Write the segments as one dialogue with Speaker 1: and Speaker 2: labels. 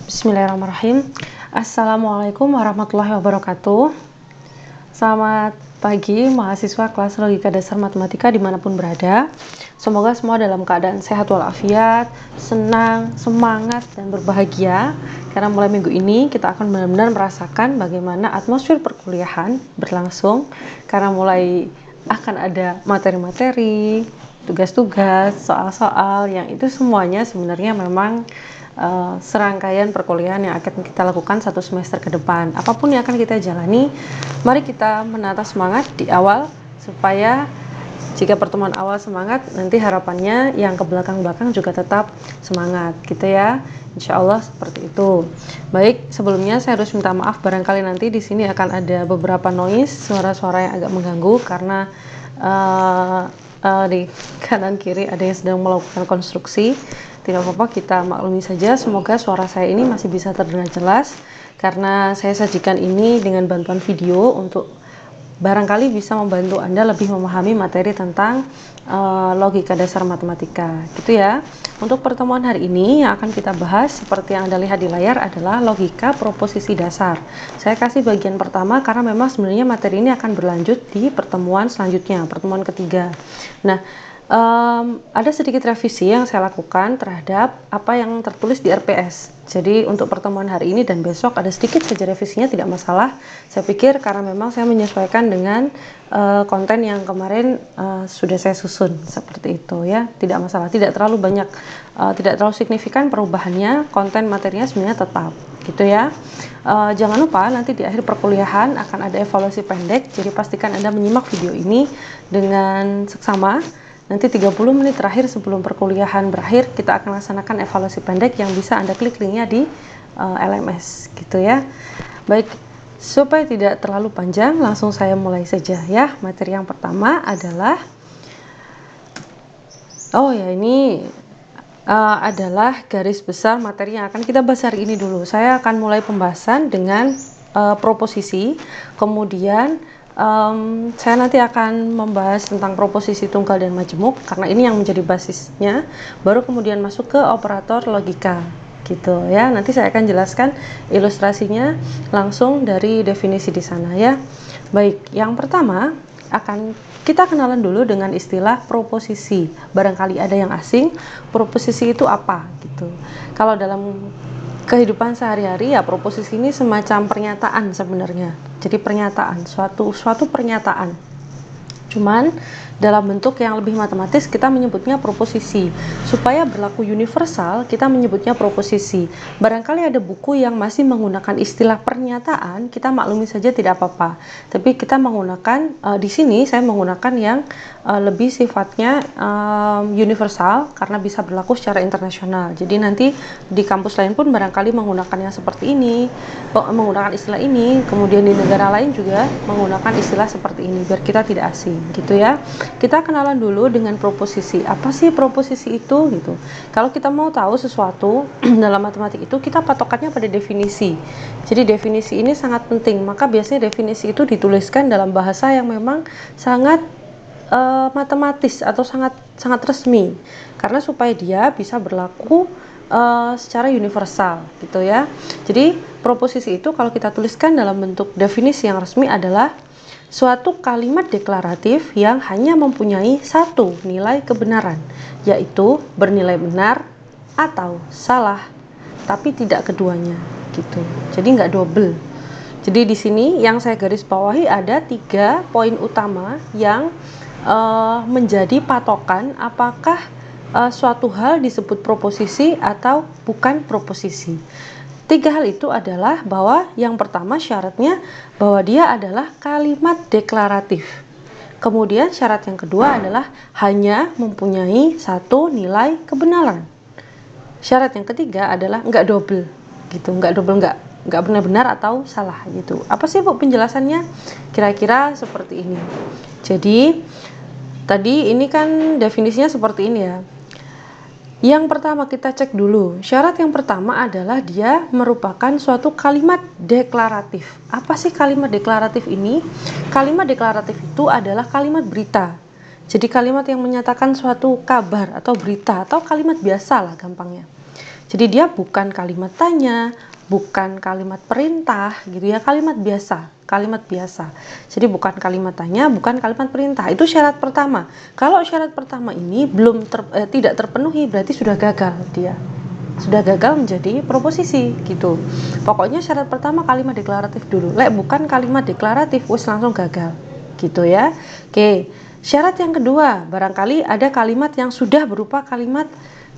Speaker 1: Bismillahirrahmanirrahim. Assalamualaikum warahmatullahi wabarakatuh. Selamat pagi mahasiswa kelas logika dasar matematika dimanapun berada. Semoga semua dalam keadaan sehat walafiat, senang, semangat, dan berbahagia. Karena mulai minggu ini kita akan benar-benar merasakan bagaimana atmosfer perkuliahan berlangsung. Karena mulai akan ada materi-materi, tugas-tugas, soal-soal yang itu semuanya sebenarnya memang serangkaian perkuliahan yang akan kita lakukan satu semester ke depan. Apapun yang akan kita jalani, mari kita menata semangat di awal supaya jika pertemuan awal semangat, nanti harapannya yang ke belakang-belakang juga tetap semangat gitu ya. Insya Allah seperti itu. Baik, sebelumnya saya harus minta maaf barangkali nanti di sini akan ada beberapa noise, suara-suara yang agak mengganggu karena di kanan kiri ada yang sedang melakukan konstruksi. Tidak apa-apa, kita maklumi saja. Semoga suara saya ini masih bisa terdengar jelas karena saya sajikan ini dengan bantuan video untuk barangkali bisa membantu Anda lebih memahami materi tentang logika dasar matematika gitu ya. Untuk pertemuan hari ini yang akan kita bahas seperti yang Anda lihat di layar adalah logika proposisi dasar. Saya kasih bagian pertama karena memang sebenarnya materi ini akan berlanjut di pertemuan selanjutnya, pertemuan ketiga. Nah, ada sedikit revisi yang saya lakukan terhadap apa yang tertulis di RPS. Jadi untuk pertemuan hari ini dan besok ada sedikit saja revisinya, tidak masalah. Saya pikir karena memang saya menyesuaikan dengan konten yang kemarin sudah saya susun seperti itu ya, tidak masalah, tidak terlalu banyak, tidak terlalu signifikan perubahannya. Konten materinya sebenarnya tetap gitu ya. Jangan lupa nanti di akhir perkuliahan akan ada evaluasi pendek, jadi pastikan Anda menyimak video ini dengan seksama. Nanti 30 menit terakhir sebelum perkuliahan berakhir, kita akan laksanakan evaluasi pendek yang bisa Anda klik linknya di LMS gitu ya. Baik, supaya tidak terlalu panjang, langsung saya mulai saja ya. Materi yang pertama adalah ini adalah garis besar materi yang akan kita bahas hari ini dulu. Saya akan mulai pembahasan dengan proposisi, kemudian saya nanti akan membahas tentang proposisi tunggal dan majemuk karena ini yang menjadi basisnya, baru kemudian masuk ke operator logika gitu ya. Nanti saya akan jelaskan ilustrasinya langsung dari definisi di sana ya. Baik, yang pertama akan kita kenalan dulu dengan istilah proposisi. Barangkali ada yang asing, proposisi itu apa gitu. Kalau dalam kehidupan sehari-hari ya, proposisi ini semacam pernyataan sebenarnya. Jadi pernyataan, suatu pernyataan. Cuman dalam bentuk yang lebih matematis kita menyebutnya proposisi. Supaya berlaku universal kita menyebutnya proposisi. Barangkali ada buku yang masih menggunakan istilah pernyataan, kita maklumi saja tidak apa-apa. Tapi kita menggunakan di sini saya menggunakan yang lebih sifatnya universal karena bisa berlaku secara internasional. Jadi nanti di kampus lain pun barangkali menggunakan yang seperti ini, menggunakan istilah ini, kemudian di negara lain juga menggunakan istilah seperti ini biar kita tidak asing gitu ya. Kita kenalan dulu dengan proposisi. Apa sih proposisi itu gitu? Kalau kita mau tahu sesuatu dalam matematik itu kita patokannya pada definisi. Jadi definisi ini sangat penting. Maka biasanya definisi itu dituliskan dalam bahasa yang memang sangat matematis atau sangat resmi. Karena supaya dia bisa berlaku secara universal gitu ya. Jadi proposisi itu kalau kita tuliskan dalam bentuk definisi yang resmi adalah suatu kalimat deklaratif yang hanya mempunyai satu nilai kebenaran, yaitu bernilai benar atau salah, tapi tidak keduanya gitu. Jadi nggak double. Jadi di sini yang saya garis bawahi ada 3 poin utama yang menjadi patokan apakah suatu hal disebut proposisi atau bukan proposisi. 3 hal itu adalah bahwa yang pertama syaratnya bahwa dia adalah kalimat deklaratif. Kemudian syarat yang kedua adalah hanya mempunyai satu nilai kebenaran. Syarat yang ketiga adalah nggak double gitu, nggak benar-benar atau salah gitu. Apa sih Bu penjelasannya? Kira-kira seperti ini. Jadi tadi ini kan definisinya seperti ini ya. Yang pertama kita cek dulu, syarat yang pertama adalah dia merupakan suatu kalimat deklaratif. Apa sih kalimat deklaratif ini? Kalimat deklaratif itu adalah kalimat berita. Jadi kalimat yang menyatakan suatu kabar atau berita atau kalimat biasa lah gampangnya. Jadi dia bukan kalimat tanya, bukan kalimat perintah gitu ya, kalimat biasa, kalimat biasa. Jadi bukan kalimat tanya, bukan kalimat perintah. Itu syarat pertama. Kalau syarat pertama ini tidak terpenuhi, berarti sudah gagal dia. Sudah gagal menjadi proposisi gitu. Pokoknya syarat pertama kalimat deklaratif dulu. Lek bukan kalimat deklaratif, wis langsung gagal gitu ya. Oke, syarat yang kedua, barangkali ada kalimat yang sudah berupa kalimat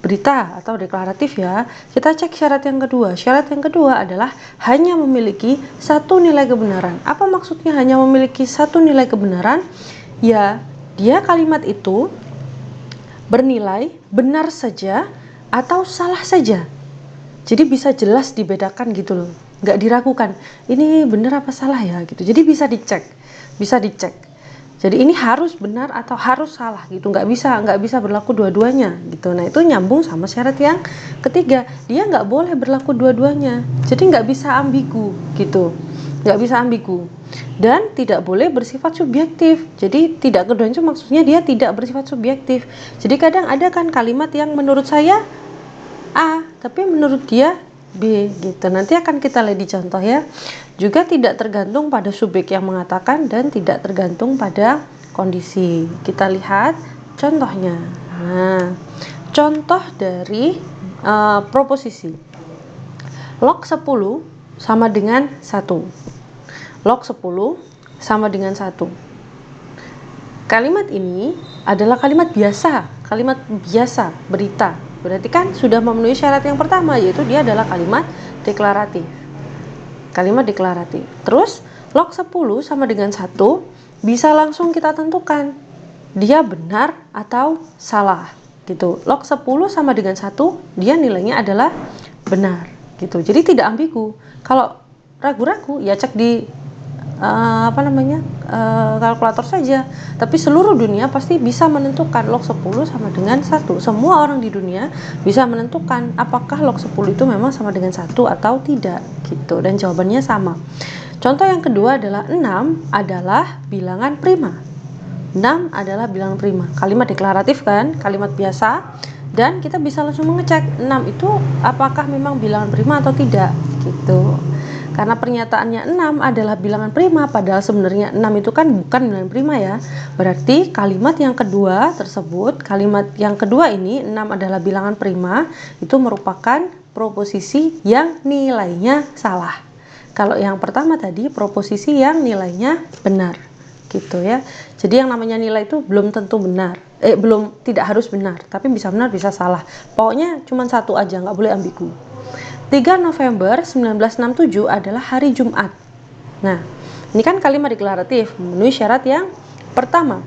Speaker 1: berita atau deklaratif ya. Kita cek syarat yang kedua. Syarat yang kedua adalah hanya memiliki satu nilai kebenaran. Apa maksudnya hanya memiliki satu nilai kebenaran? Ya, dia kalimat itu bernilai benar saja atau salah saja. Jadi bisa jelas dibedakan gitu loh, nggak diragukan ini benar apa salah ya gitu. Jadi bisa dicek. Jadi ini harus benar atau harus salah gitu, nggak bisa berlaku dua-duanya gitu. Nah itu nyambung sama syarat yang ketiga, dia nggak boleh berlaku dua-duanya. Jadi nggak bisa ambigu gitu, nggak bisa ambigu. Dan tidak boleh bersifat subjektif. Jadi tidak keduanya itu maksudnya dia tidak bersifat subjektif. Jadi kadang ada kan kalimat yang menurut saya A, tapi menurut dia B gitu. Nanti akan kita lihat di contoh ya. Juga tidak tergantung pada subjek yang mengatakan dan tidak tergantung pada kondisi. Kita lihat contohnya. Nah, contoh dari proposisi. Log 10 sama dengan 1. Log 10 sama dengan 1. Kalimat ini adalah kalimat biasa, berita. Berarti kan sudah memenuhi syarat yang pertama, yaitu dia adalah kalimat deklaratif. Kalimat deklaratif. Terus log 10 sama dengan 1 bisa langsung kita tentukan dia benar atau salah gitu. Log 10 sama dengan 1 dia nilainya adalah benar gitu. Jadi tidak ambigu. Kalau ragu-ragu ya cek di kalkulator saja. Tapi seluruh dunia pasti bisa menentukan log 10 sama dengan 1. Semua orang di dunia bisa menentukan apakah log 10 itu memang sama dengan 1 atau tidak gitu. Dan jawabannya sama. Contoh yang kedua adalah 6 adalah bilangan prima. 6 adalah bilangan prima. Kalimat deklaratif kan, kalimat biasa. Dan kita bisa langsung mengecek 6 itu apakah memang bilangan prima atau tidak gitu. Karena pernyataannya 6 adalah bilangan prima, padahal sebenarnya 6 itu kan bukan bilangan prima ya. Berarti kalimat yang kedua tersebut, kalimat yang kedua ini 6 adalah bilangan prima, itu merupakan proposisi yang nilainya salah. Kalau yang pertama tadi proposisi yang nilainya benar gitu ya. Jadi yang namanya nilai itu belum tentu benar. Tidak harus benar, tapi bisa benar bisa salah. Pokoknya cuma satu aja, nggak boleh ambigu. 3 November 1967 adalah hari Jumat. Nah, ini kan kalimat deklaratif memenuhi syarat yang pertama.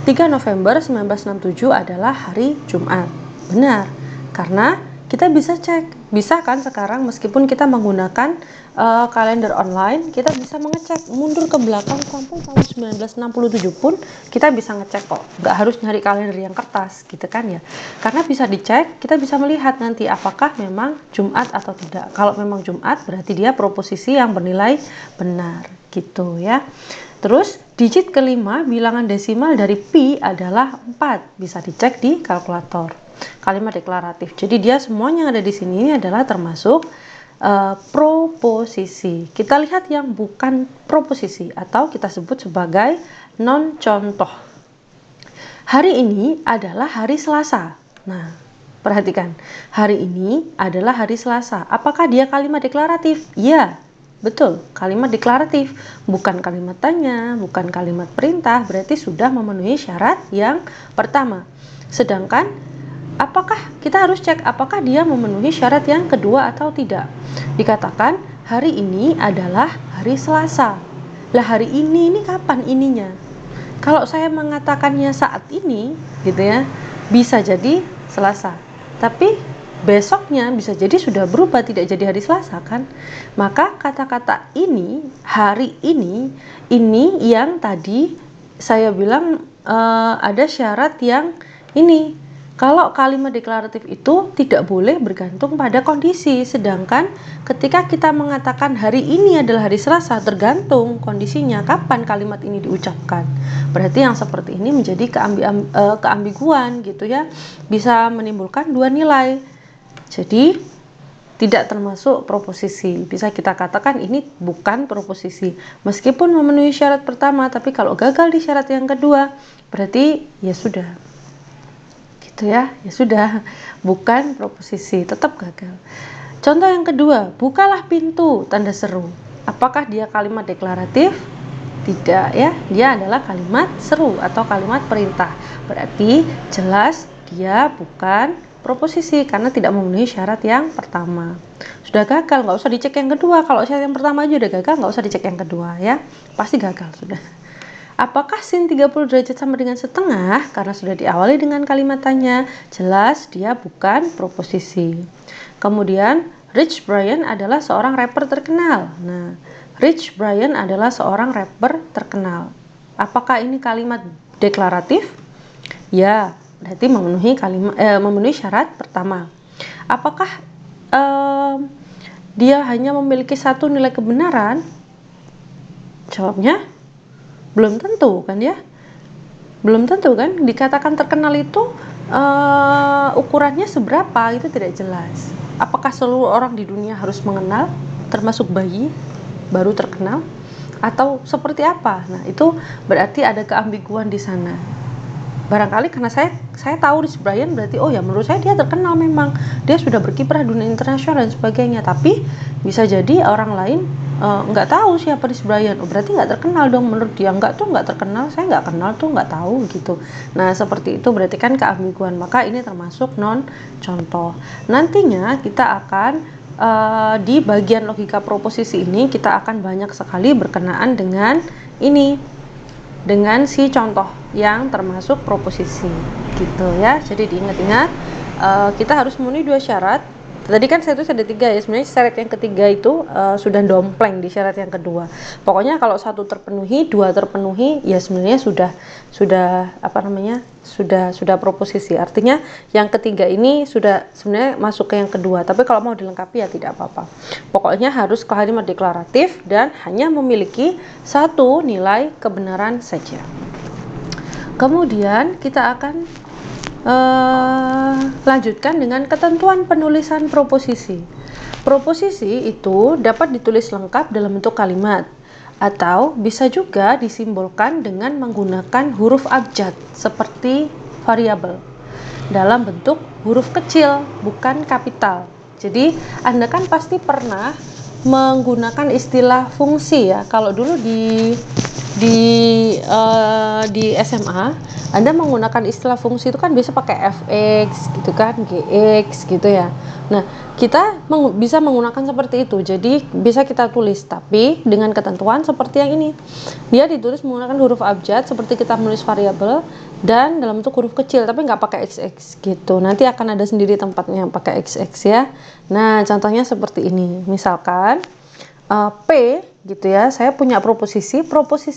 Speaker 1: 3 November 1967 adalah hari Jumat. Benar, karena kita bisa cek. Bisa kan sekarang meskipun kita menggunakan kalender online, kita bisa mengecek mundur ke belakang sampai tahun 1967 pun kita bisa ngecek kok. Nggak harus nyari kalender yang kertas gitu kan ya. Karena bisa dicek, kita bisa melihat nanti apakah memang Jumat atau tidak. Kalau memang Jumat berarti dia proposisi yang bernilai benar gitu ya. Terus digit kelima bilangan desimal dari pi adalah 4. Bisa dicek di kalkulator. Kalimat deklaratif. Jadi dia semuanya yang ada di sini ini adalah termasuk proposisi. Kita lihat yang bukan proposisi atau kita sebut sebagai non contoh. Hari ini adalah hari Selasa. Nah, perhatikan. Hari ini adalah hari Selasa. Apakah dia kalimat deklaratif? Iya, betul. Kalimat deklaratif. Bukan kalimat tanya, bukan kalimat perintah. Berarti sudah memenuhi syarat yang pertama. Sedangkan apakah kita harus cek apakah dia memenuhi syarat yang kedua atau tidak. Dikatakan hari ini adalah hari Selasa. Lah hari ini kapan ininya? Kalau saya mengatakannya saat ini gitu ya, bisa jadi Selasa. Tapi besoknya bisa jadi sudah berubah tidak jadi hari Selasa kan? Maka kata-kata ini, hari ini yang tadi saya bilang ada syarat yang ini. Kalau kalimat deklaratif itu tidak boleh bergantung pada kondisi, sedangkan ketika kita mengatakan hari ini adalah hari Selasa, tergantung kondisinya kapan kalimat ini diucapkan. Berarti yang seperti ini menjadi keambiguan gitu ya, bisa menimbulkan dua nilai. Jadi tidak termasuk proposisi. Bisa kita katakan ini bukan proposisi. Meskipun memenuhi syarat pertama, tapi kalau gagal di syarat yang kedua, berarti ya sudah. Gitu ya, ya sudah, bukan proposisi, tetap gagal. Contoh yang kedua, bukalah pintu, tanda seru. Apakah dia kalimat deklaratif? Tidak ya, dia adalah kalimat seru atau kalimat perintah. Berarti jelas dia bukan proposisi karena tidak memenuhi syarat yang pertama. Sudah gagal, nggak usah dicek yang kedua. Kalau syarat yang pertama aja udah gagal, nggak usah dicek yang kedua ya. Pasti gagal sudah. Apakah sin 30 derajat sama dengan setengah? Karena sudah diawali dengan kalimat tanya, jelas dia bukan proposisi. Kemudian, Rich Brian adalah seorang rapper terkenal. Nah, Rich Brian adalah seorang rapper terkenal. Apakah ini kalimat deklaratif? Ya, berarti memenuhi syarat pertama. Apakah dia hanya memiliki satu nilai kebenaran? Jawabnya belum tentu kan ya? Belum tentu kan? Dikatakan terkenal itu ukurannya seberapa itu tidak jelas. Apakah seluruh orang di dunia harus mengenal, termasuk bayi baru terkenal, atau seperti apa? Nah, itu berarti ada keambiguan di sana. Barangkali karena saya tahu Rich Brian, berarti oh ya menurut saya dia terkenal, memang dia sudah berkiprah dunia internasional dan sebagainya. Tapi bisa jadi orang lain nggak tahu siapa Rich Brian, oh berarti nggak terkenal dong menurut dia. Nggak terkenal, saya nggak kenal tuh, nggak tahu gitu. Nah seperti itu berarti kan keambiguan, maka ini termasuk non contoh. Nantinya kita akan di bagian logika proposisi ini kita akan banyak sekali berkenaan dengan ini, dengan si contoh yang termasuk proposisi gitu ya. Jadi diingat-ingat, kita harus memenuhi 2 syarat. Tadi kan saya itu ada 3 ya, sebenarnya syarat yang ketiga itu sudah dompleng di syarat yang kedua. Pokoknya kalau 1 terpenuhi, 2 terpenuhi, ya sebenarnya sudah proposisi. Artinya yang ketiga ini sudah sebenarnya masuk ke yang kedua. Tapi kalau mau dilengkapi ya tidak apa-apa. Pokoknya harus kalimat deklaratif dan hanya memiliki 1 nilai kebenaran saja. Kemudian kita akan lanjutkan dengan ketentuan penulisan proposisi. Proposisi itu dapat ditulis lengkap dalam bentuk kalimat atau bisa juga disimbolkan dengan menggunakan huruf abjad seperti variabel dalam bentuk huruf kecil, bukan kapital. Jadi Anda kan pasti pernah menggunakan istilah fungsi ya. Kalau dulu di SMA Anda menggunakan istilah fungsi itu kan biasa pakai fx gitu kan, gx gitu ya. Nah kita bisa menggunakan seperti itu, jadi bisa kita tulis tapi dengan ketentuan seperti yang ini, dia ditulis menggunakan huruf abjad seperti kita menulis variabel dan dalam bentuk huruf kecil tapi nggak pakai xx gitu. Nanti akan ada sendiri tempatnya pakai xx ya. Nah contohnya seperti ini, misalkan P gitu ya, saya punya proposisi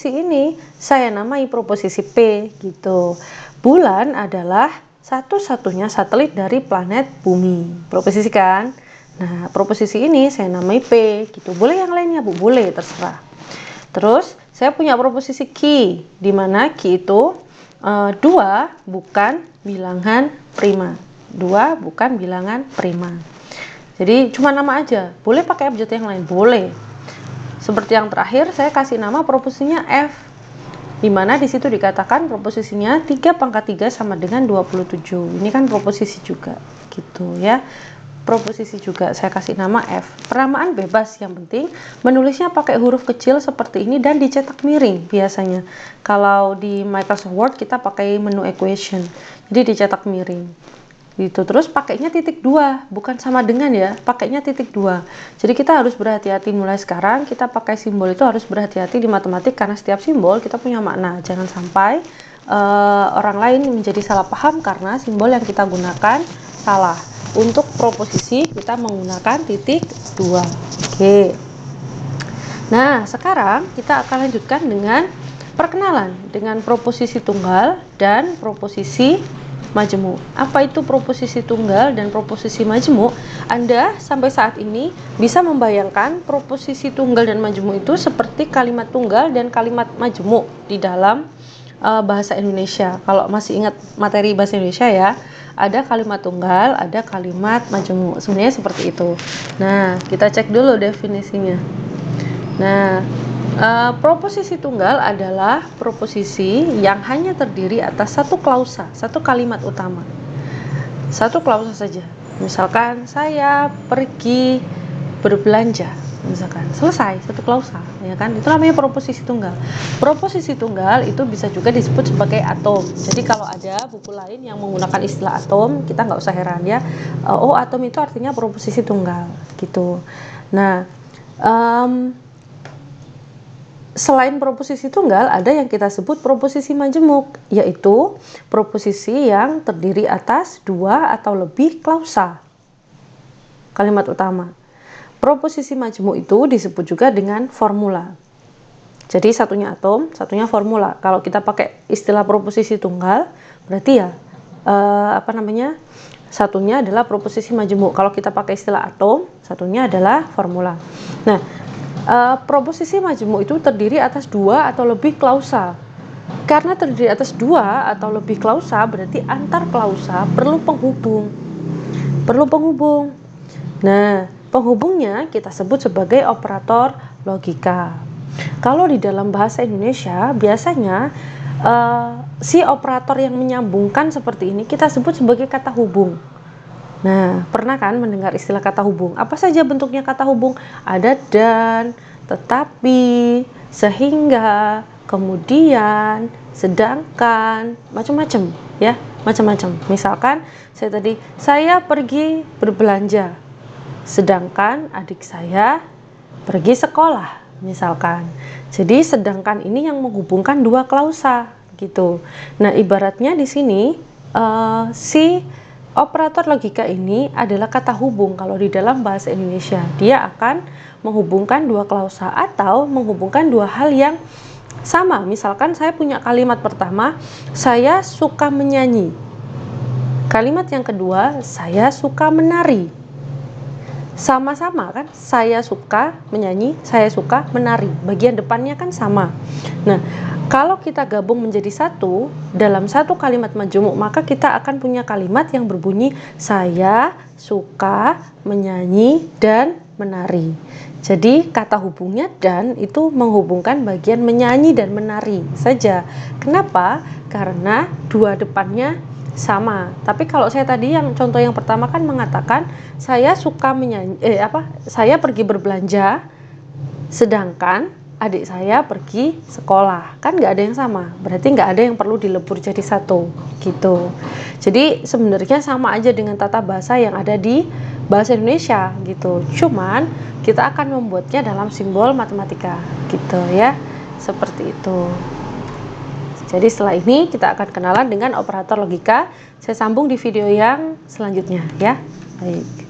Speaker 1: ini saya namai proposisi P gitu. Bulan adalah satu-satunya satelit dari planet Bumi, proposisi kan. Nah proposisi ini saya namai P gitu. Boleh yang lainnya Bu, boleh, terserah. Terus saya punya proposisi Q, di mana Q itu 2 bukan bilangan prima. 2 bukan bilangan prima. Jadi cuma nama aja, boleh pakai abjad yang lain, boleh. Seperti yang terakhir, saya kasih nama proposisinya F, di mana di situ dikatakan proposisinya 3 pangkat 3 sama dengan 27. Ini kan proposisi juga, gitu ya. Proposisi juga saya kasih nama F. Penamaan bebas, yang penting menulisnya pakai huruf kecil seperti ini dan dicetak miring biasanya. Kalau di Microsoft Word kita pakai menu equation, jadi dicetak miring. Gitu. Terus pakainya titik 2, bukan sama dengan ya, pakainya titik 2. Jadi kita harus berhati-hati mulai sekarang, kita pakai simbol itu harus berhati-hati di matematik karena setiap simbol kita punya makna. Jangan sampai orang lain menjadi salah paham karena simbol yang kita gunakan salah. Untuk proposisi kita menggunakan titik 2. Oke. Nah, sekarang kita akan lanjutkan dengan perkenalan dengan proposisi tunggal dan proposisi majemuk. Apa itu proposisi tunggal dan proposisi majemuk? Anda sampai saat ini bisa membayangkan proposisi tunggal dan majemuk itu seperti kalimat tunggal dan kalimat majemuk di dalam bahasa Indonesia. Kalau masih ingat materi bahasa Indonesia ya, ada kalimat tunggal, ada kalimat majemuk. Sebenarnya seperti itu. Nah, kita cek dulu definisinya. Nah, proposisi tunggal adalah proposisi yang hanya terdiri atas satu klausa, satu kalimat utama. Satu klausa saja. Misalkan saya pergi berbelanja, misalkan selesai satu klausa, ya kan? Itu namanya proposisi tunggal. Proposisi tunggal itu bisa juga disebut sebagai atom. Jadi kalau ada buku lain yang menggunakan istilah atom, kita nggak usah heran ya. Oh, atom itu artinya proposisi tunggal, gitu. Nah, selain proposisi tunggal, ada yang kita sebut proposisi majemuk, yaitu proposisi yang terdiri atas dua atau lebih klausa, kalimat utama. Proposisi majemuk itu disebut juga dengan formula. Jadi satunya atom, satunya formula. Kalau kita pakai istilah proposisi tunggal, berarti ya satunya adalah proposisi majemuk. Kalau kita pakai istilah atom, satunya adalah formula. Nah, proposisi majemuk itu terdiri atas dua atau lebih klausa. Karena terdiri atas dua atau lebih klausa, berarti antar klausa perlu penghubung. Nah, penghubungnya kita sebut sebagai operator logika. Kalau di dalam bahasa Indonesia, biasanya si operator yang menyambungkan seperti ini kita sebut sebagai kata hubung. Nah, pernah kan mendengar istilah kata hubung? Apa saja bentuknya kata hubung? Ada dan, tetapi, sehingga, kemudian, sedangkan, macam-macam ya, macam-macam. Misalkan saya pergi berbelanja, sedangkan adik saya pergi sekolah, misalkan. Jadi sedangkan ini yang menghubungkan dua klausa gitu. Nah, ibaratnya di sini si operator logika ini adalah kata hubung. Kalau di dalam bahasa Indonesia, dia akan menghubungkan dua klausa atau menghubungkan dua hal yang sama. Misalkan saya punya kalimat pertama, saya suka menyanyi. Kalimat yang kedua, saya suka menari. Sama-sama kan, saya suka menyanyi, saya suka menari. Bagian depannya kan sama. Nah, kalau kita gabung menjadi satu dalam satu kalimat majemuk, maka kita akan punya kalimat yang berbunyi saya suka menyanyi dan menari. Jadi kata hubungnya dan itu menghubungkan bagian menyanyi dan menari saja. Kenapa? Karena dua depannya sama. Tapi kalau saya tadi yang contoh yang pertama kan mengatakan saya suka menyanyi, saya pergi berbelanja, sedangkan adik saya pergi sekolah. Kan nggak ada yang sama. Berarti nggak ada yang perlu dilebur jadi satu, gitu. Jadi sebenarnya sama aja dengan tata bahasa yang ada di bahasa Indonesia, gitu. Cuman kita akan membuatnya dalam simbol matematika, gitu ya. Seperti itu. Jadi setelah ini kita akan kenalan dengan operator logika. Saya sambung di video yang selanjutnya ya. Baik.